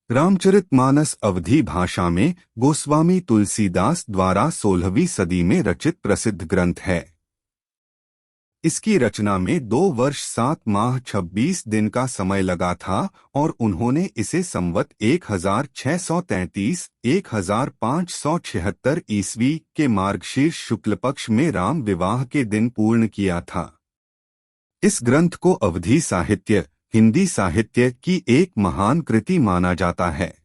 रामचरितमानस अवधी भाषा में गोस्वामी तुलसीदास द्वारा 16वीं सदी में रचित प्रसिद्ध ग्रंथ है। इसकी रचना में 2 वर्ष 7 माह 26 दिन का समय लगा था और उन्होंने इसे संवत 1633 1576 ईस्वी के मार्गशीर्ष शुक्ल पक्ष में राम विवाह के दिन पूर्ण किया था। इस ग्रंथ को अवधी साहित्य, हिंदी साहित्य की एक महान कृति माना जाता है।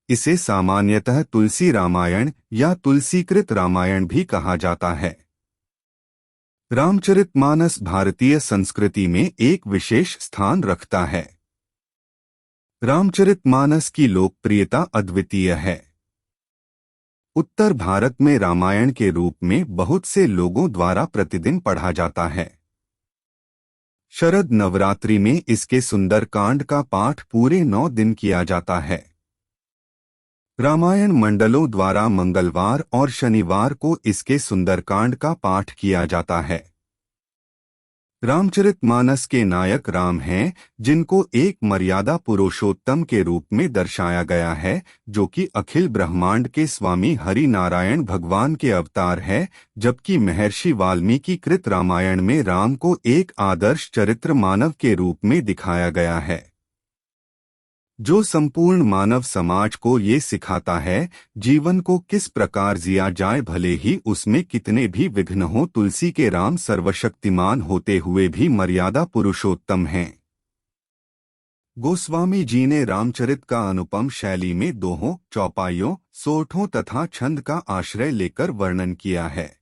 इसे सामान्यतः तुलसी रामायण या तुलसीकृत रामायण भी कहा जाता है। रामचरितमानस भारतीय संस्कृति में एक विशेष स्थान रखता है। रामचरितमानस की लोकप्रियता अद्वितीय है। उत्तर भारत में रामायण के रूप में बहुत से लोगों द्वारा प्रतिदिन पढ़ा जाता है। शरद नवरात्रि में इसके सुंदरकांड का पाठ पूरे 9 दिन किया जाता है। रामायण मंडलों द्वारा मंगलवार और शनिवार को इसके सुंदरकांड का पाठ किया जाता है। रामचरितमानस के नायक राम हैं, जिनको एक मर्यादा पुरुषोत्तम के रूप में दर्शाया गया है, जो कि अखिल ब्रह्मांड के स्वामी हरि नारायण भगवान के अवतार है, जबकि महर्षि वाल्मीकि कृत रामायण में राम को एक आदर्श चरित्र मानव के रूप में दिखाया गया है, जो संपूर्ण मानव समाज को ये सिखाता है जीवन को किस प्रकार जिया जाए, भले ही उसमें कितने भी विघ्न हो। तुलसी के राम सर्वशक्तिमान होते हुए भी मर्यादा पुरुषोत्तम हैं। गोस्वामी जी ने रामचरित का अनुपम शैली में दोहों, चौपाइयों, सोठों तथा छंद का आश्रय लेकर वर्णन किया है।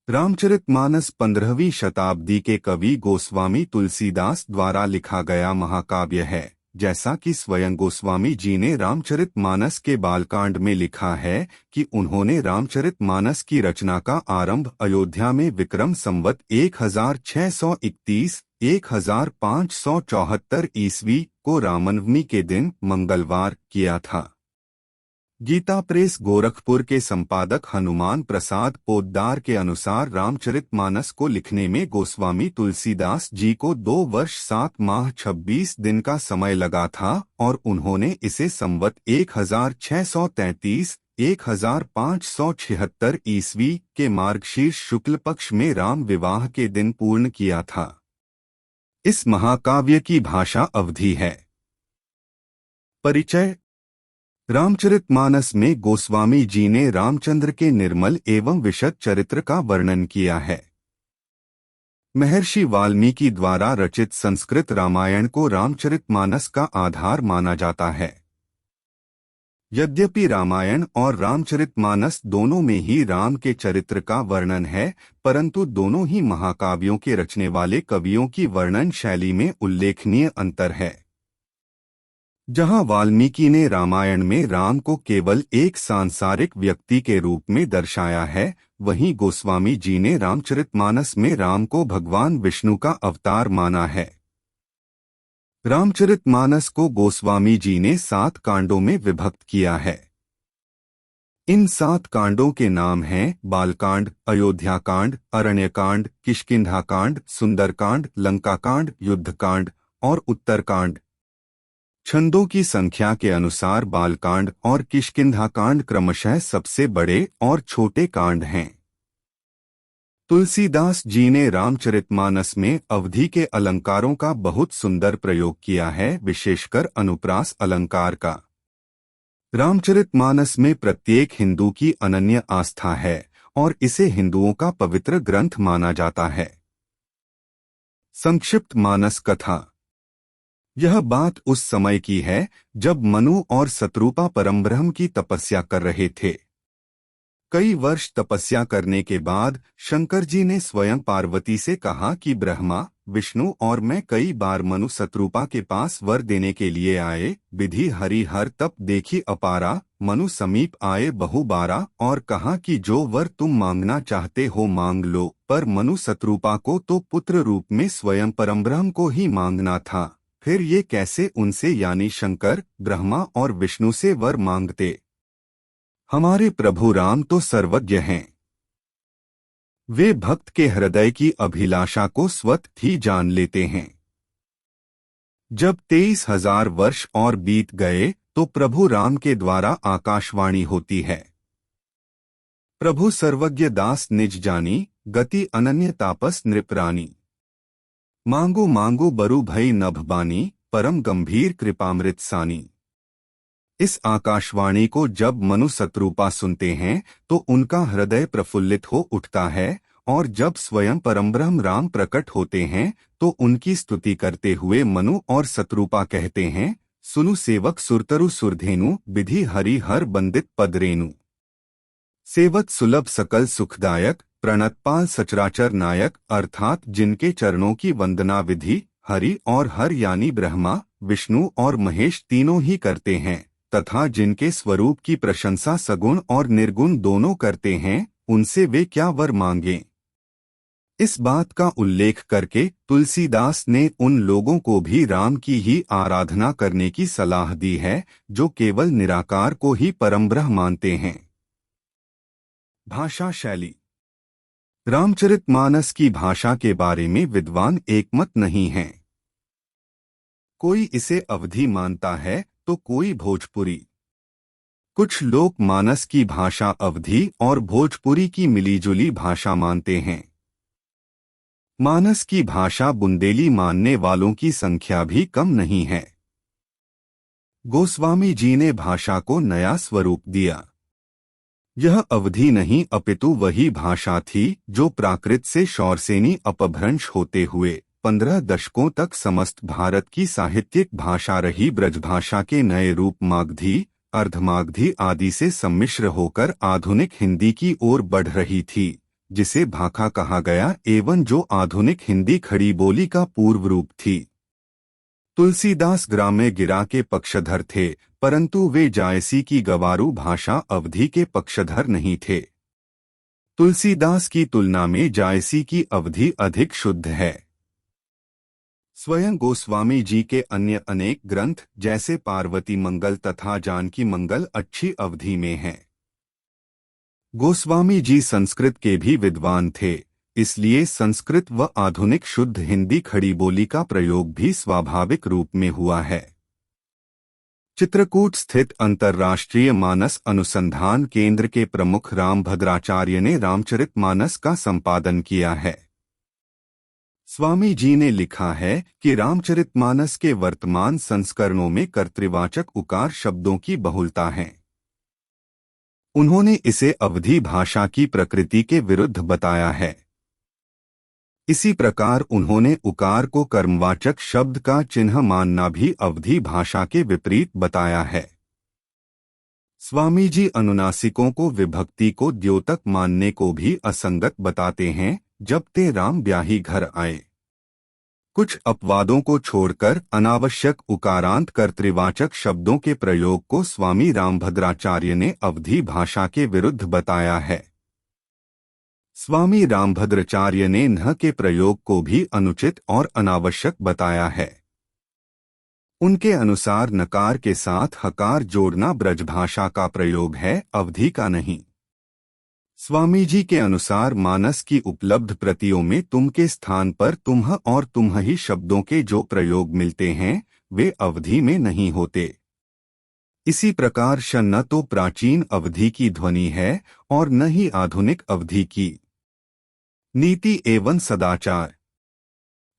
रामचरितमानस 15वीं शताब्दी के कवि गोस्वामी तुलसीदास द्वारा लिखा गया महाकाव्य है। जैसा कि स्वयं गोस्वामी जी ने रामचरितमानस के बालकांड में लिखा है कि उन्होंने रामचरितमानस की रचना का आरंभ अयोध्या में विक्रम संवत 1631 1574 ईस्वी को रामनवमी के दिन मंगलवार किया था। गीता प्रेस गोरखपुर के संपादक हनुमान प्रसाद पोद्दार के अनुसार रामचरितमानस को लिखने में गोस्वामी तुलसीदास जी को 2 वर्ष 7 माह 26 दिन का समय लगा था और उन्होंने इसे संवत 1633 1576 ईस्वी के मार्गशीर्ष शुक्ल पक्ष में राम विवाह के दिन पूर्ण किया था। इस महाकाव्य की भाषा अवधी है। परिचय। रामचरितमानस में गोस्वामी जी ने रामचंद्र के निर्मल एवं विशद चरित्र का वर्णन किया है। महर्षि वाल्मीकि द्वारा रचित संस्कृत रामायण को रामचरितमानस का आधार माना जाता है। यद्यपि रामायण और रामचरितमानस दोनों में ही राम के चरित्र का वर्णन है, परंतु दोनों ही महाकाव्यों के रचने वाले कवियों की वर्णन शैली में उल्लेखनीय अंतर है। जहां वाल्मीकि ने रामायण में राम को केवल एक सांसारिक व्यक्ति के रूप में दर्शाया है, वहीं गोस्वामी जी ने रामचरितमानस में राम को भगवान विष्णु का अवतार माना है। रामचरितमानस को गोस्वामी जी ने 7 कांडों में विभक्त किया है। इन 7 कांडों के नाम हैं बालकांड, अयोध्याकांड, अरण्यकांड, किष्किंधाकांड, सुंदरकांड, लंकाकांड, युद्धकांड और उत्तरकांड। छंदों की संख्या के अनुसार बालकांड और किष्किंधाकांड क्रमशः सबसे बड़े और छोटे कांड हैं। तुलसीदास जी ने रामचरितमानस में अवधी के अलंकारों का बहुत सुंदर प्रयोग किया है, विशेषकर अनुप्रास अलंकार का। रामचरितमानस में प्रत्येक हिंदू की अनन्य आस्था है और इसे हिंदुओं का पवित्र ग्रंथ माना जाता है। संक्षिप्त मानस कथा। यह बात उस समय की है जब मनु और शत्रुपा परमब्रह्म की तपस्या कर रहे थे। कई वर्ष तपस्या करने के बाद शंकर जी ने स्वयं पार्वती से कहा कि ब्रह्मा, विष्णु और मैं कई बार मनु शत्रुपा के पास वर देने के लिए आए, विधि हरि हर तप देखी अपारा, मनु समीप आए बहु बारा और कहा कि जो वर तुम मांगना चाहते हो मांग लो, पर मनु शत्रुपा को तो पुत्र रूप में स्वयं परमब्रह्म को ही मांगना था। फिर ये कैसे उनसे यानी शंकर, ब्रह्मा और विष्णु से वर मांगते? हमारे प्रभु राम तो सर्वज्ञ हैं। वे भक्त के हृदय की अभिलाषा को स्वतः ही जान लेते हैं। जब 23,000 वर्ष और बीत गए तो प्रभु राम के द्वारा आकाशवाणी होती है। प्रभु सर्वज्ञ दास निज जानी, गति अनन्य तापस नृपरानी। मांगो मांगो बरु भई नभ बानी, परम गंभीर कृपामृत सानी। इस आकाशवाणी को जब मनु शत्रुपा सुनते हैं तो उनका हृदय प्रफुल्लित हो उठता है, और जब स्वयं परमब्रह्म राम प्रकट होते हैं तो उनकी स्तुति करते हुए मनु और शत्रुपा कहते हैं, सुनु सेवक सुरतरु सुरधेनु, विधि हरि हर बंदित पद रेनु। सेवक सुलभ सकल सुखदायक, प्रणतपाल सचराचर नायक, अर्थात जिनके चरणों की वंदना विधि हरि और हर यानी ब्रह्मा, विष्णु और महेश तीनों ही करते हैं, तथा जिनके स्वरूप की प्रशंसा सगुण और निर्गुण दोनों करते हैं, उनसे वे क्या वर मांगें। इस बात का उल्लेख करके तुलसीदास ने उन लोगों को भी राम की ही आराधना करने की सलाह दी है जो केवल निराकार को ही परमब्रह्म मानते हैं। भाषा शैली। रामचरितमानस की भाषा के बारे में विद्वान एकमत नहीं हैं। कोई इसे अवधी मानता है तो कोई भोजपुरी। कुछ लोग मानस की भाषा अवधी और भोजपुरी की मिलीजुली भाषा मानते हैं। मानस की भाषा बुंदेली मानने वालों की संख्या भी कम नहीं है। गोस्वामी जी ने भाषा को नया स्वरूप दिया। यह अवधि नहीं अपितु वही भाषा थी जो प्राकृत से शौरसेनी अपभ्रंश होते हुए 15 दशकों तक समस्त भारत की साहित्यिक भाषा रही ब्रजभाषा के नए रूप मागधी, अर्धमागधी आदि से सम्मिश्र होकर आधुनिक हिंदी की ओर बढ़ रही थी, जिसे भाखा कहा गया एवं जो आधुनिक हिंदी खड़ी बोली का पूर्व रूप थी। तुलसीदास ग्राम्य गिरा के पक्षधर थे, परंतु वे जायसी की गवारू भाषा अवधी के पक्षधर नहीं थे। तुलसीदास की तुलना में जायसी की अवधी अधिक शुद्ध है। स्वयं गोस्वामी जी के अन्य अनेक ग्रंथ जैसे पार्वती मंगल तथा जानकी मंगल अच्छी अवधी में हैं। गोस्वामी जी संस्कृत के भी विद्वान थे, इसलिए संस्कृत व आधुनिक शुद्ध हिंदी खड़ी बोली का प्रयोग भी स्वाभाविक रूप में हुआ है। चित्रकूट स्थित अंतर्राष्ट्रीय मानस अनुसंधान केंद्र के प्रमुख रामभद्राचार्य ने रामचरितमानस का संपादन किया है। स्वामी जी ने लिखा है कि रामचरितमानस के वर्तमान संस्करणों में कर्तृवाचक उकार शब्दों की बहुलता है। उन्होंने इसे अवधी भाषा की प्रकृति के विरुद्ध बताया है। इसी प्रकार उन्होंने उकार को कर्मवाचक शब्द का चिन्ह मानना भी अवधी भाषा के विपरीत बताया है। स्वामी जी अनुनासिकों को विभक्ति को द्योतक मानने को भी असंगत बताते हैं। जब ते राम ब्याही घर आए, कुछ अपवादों को छोड़कर अनावश्यक उकारांत कर्तृवाचक शब्दों के प्रयोग को स्वामी रामभद्राचार्य ने अवधी भाषा के विरुद्ध बताया है। स्वामी रामभद्राचार्य ने न के प्रयोग को भी अनुचित और अनावश्यक बताया है। उनके अनुसार नकार के साथ हकार जोड़ना ब्रजभाषा का प्रयोग है, अवधी का नहीं। स्वामी जी के अनुसार मानस की उपलब्ध प्रतियों में तुम के स्थान पर तुम्ह और तुम्हि शब्दों के जो प्रयोग मिलते हैं वे अवधि में नहीं होते। इसी प्रकार श न तो प्राचीन अवधि की ध्वनि है और न ही आधुनिक अवधि की। नीति एवं सदाचार।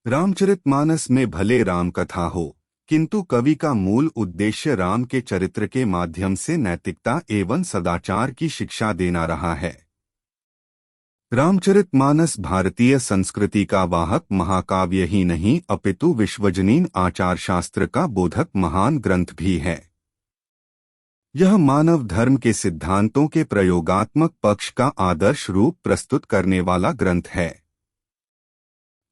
रामचरितमानस में भले राम कथा हो, किंतु कवि का मूल उद्देश्य राम के चरित्र के माध्यम से नैतिकता एवं सदाचार की शिक्षा देना रहा है। रामचरितमानस भारतीय संस्कृति का वाहक महाकाव्य ही नहीं अपितु विश्वजनीन आचार शास्त्र का बोधक महान ग्रंथ भी है। यह मानव धर्म के सिद्धांतों के प्रयोगात्मक पक्ष का आदर्श रूप प्रस्तुत करने वाला ग्रंथ है।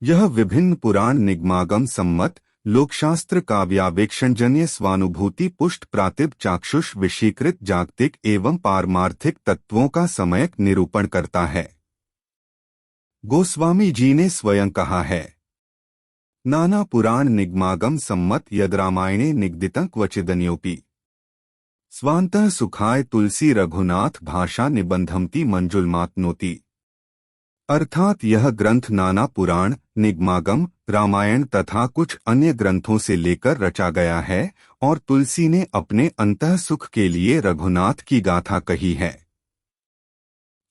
यह विभिन्न पुराण निगमागम सम्मत लोकशास्त्र काव्यावेक्षणजन्य स्वानुभूति पुष्ट प्रातिभ चाक्षुष विषीकृत जागतिक एवं पारमार्थिक तत्वों का सम्यक निरूपण करता है। गोस्वामी जी ने स्वयं कहा है, नाना पुराण निगमागम सम्मत यद रामायणे निगदितं क्वचिदन्योपि स्वान्तः सुखाय तुलसी रघुनाथ भाषा निबंधमति मंजुलमात्नोति। अर्थात यह ग्रंथ नाना पुराण, निगमागम, रामायण तथा कुछ अन्य ग्रंथों से लेकर रचा गया है और तुलसी ने अपने अंतः सुख के लिए रघुनाथ की गाथा कही है।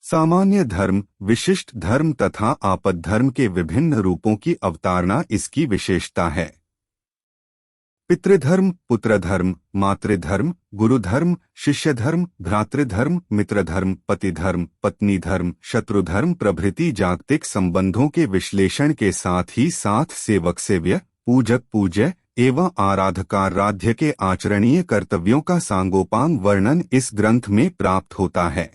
सामान्य धर्म, विशिष्ट धर्म तथा आपद धर्म के विभिन्न रूपों की अवतारणा इसकी विशेषता है। पितृधर्म, पुत्रधर्म, मातृधर्म, गुरुधर्म, शिष्यधर्म, भ्रातृधर्म, मित्रधर्म, पतिधर्म, पत्नीधर्म, शत्रुधर्म प्रभृति जागतिक संबंधों के विश्लेषण के साथ ही साथ सेवक सेव्य, पूजक पूज्य एवं आराधकाराध्य के आचरणीय कर्तव्यों का सांगोपांग वर्णन इस ग्रंथ में प्राप्त होता है।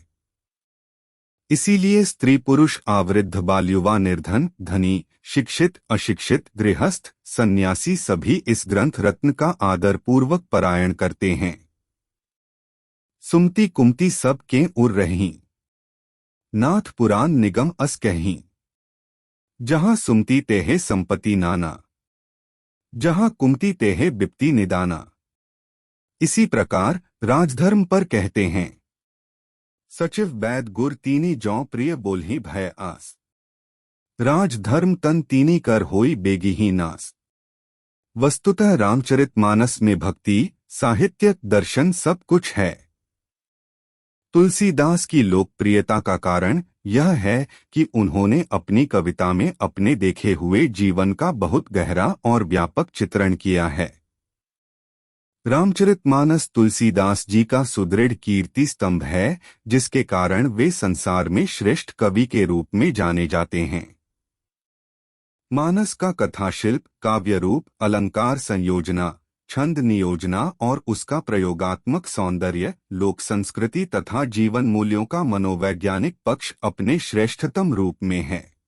इसीलिए स्त्री पुरुष, आवृद्ध बालयुवा, निर्धन धनी, शिक्षित अशिक्षित, गृहस्थ सन्यासी सभी इस ग्रंथ रत्न का आदरपूर्वक पारायण करते हैं। सुमति कुमति सब के उर रहीं, नाथ पुराण निगम अस कहीं। जहाँ सुमति तेहे संपत्ति नाना, जहाँ कुमति तेहे बिप्ति निदाना। इसी प्रकार राजधर्म पर कहते हैं, सचिव बैद गुर तीनी जौ प्रिय बोलहि भय आस। राजधर्म तन तीनी कर होई बेगी ही नास। वस्तुतः रामचरितमानस में भक्ति, साहित्य, दर्शन सब कुछ है। तुलसीदास की लोकप्रियता का कारण यह है कि उन्होंने अपनी कविता में अपने देखे हुए जीवन का बहुत गहरा और व्यापक चित्रण किया है। रामचरितमानस तुलसीदास जी का सुदृढ़ कीर्ति स्तंभ है, जिसके कारण वे संसार में श्रेष्ठ कवि के रूप में जाने जाते हैं। मानस का कथाशिल्प, काव्य रूप, अलंकार संयोजना, छंद नियोजना और उसका प्रयोगात्मक सौंदर्य, लोक संस्कृति तथा जीवन मूल्यों का मनोवैज्ञानिक पक्ष अपने श्रेष्ठतम रूप में है।